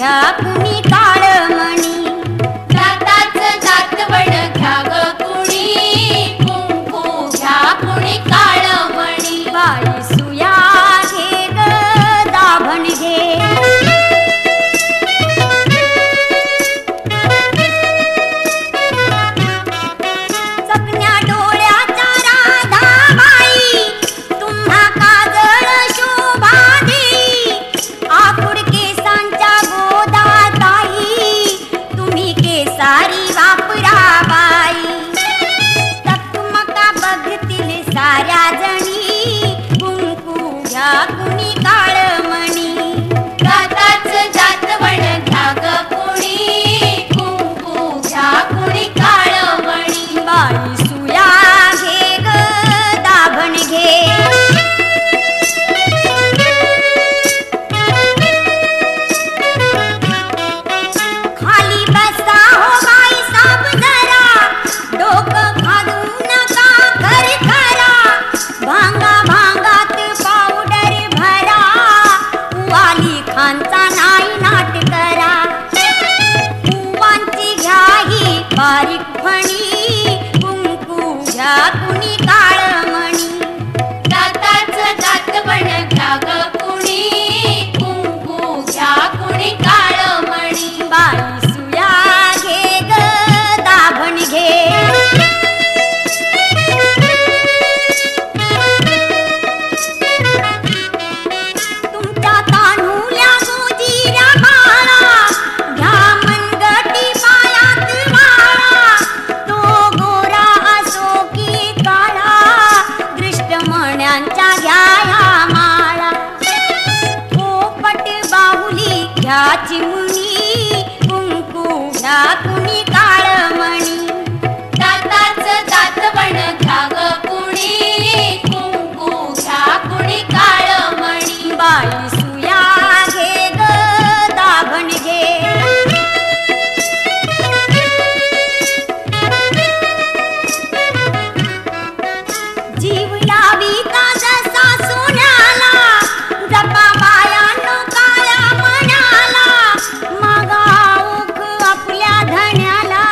घ्या कुणी काळमणी जाताच जातवड घ्या ग कुणी कुंकू घ्या कुणी काळमणी बाई सुया घे ग दाभण घे साऱ्या जणी कुंकू घ्या कुणी काळमणी जाताच जातवड घ्या ग कुणी कुंकू घ्या कुणी काळमणी बाई सुया घे ग दाभण घे खाली बसा हो बाई साब जरा डोकं घालू नका खरखरा भांगा भांगात पावडर भरा वाली खानचा नाही नाट करा कुवांची घ्या ही बारीक फणी कुंकू घ्या कुणी काळमणी जाताच जातवड घ्या ग कुणी कुंकू घ्या कुणी काळमणी बाई सुया घे ग दाभण घे तुमच्या तान्हुल्या गोजीऱ्या बाळा घ्या मनगटी पायात वाळा तो गोरा असो की काळा दृष्टमण्यांच्या घ्या ह्या माळा पोपट बाहुली घ्या चिमणी कुंकू घ्या कुणी काळमणी जाताच जातवड घ्या ग कुणी कुंकू घ्या कुणी काळमणी बाई सुया घे ग दाभण घे जीव लाविता जसा सोन्याला जपा बायानो काळ्या मनाला मागा ओख आपल्या धण्याला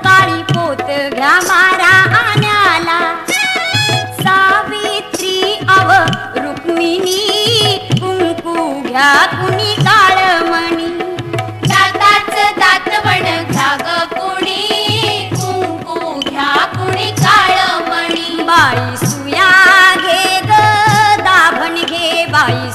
काळी पोत घ्या मारा आण्याला सावित्री अव रुक्मिणी कुंकू घ्या कुणी काळमणी जाताच जातवड घ्या ग कुणी कुंकू घ्या कुणी काळमणी बाई सुया घे ग दाभण घे बाई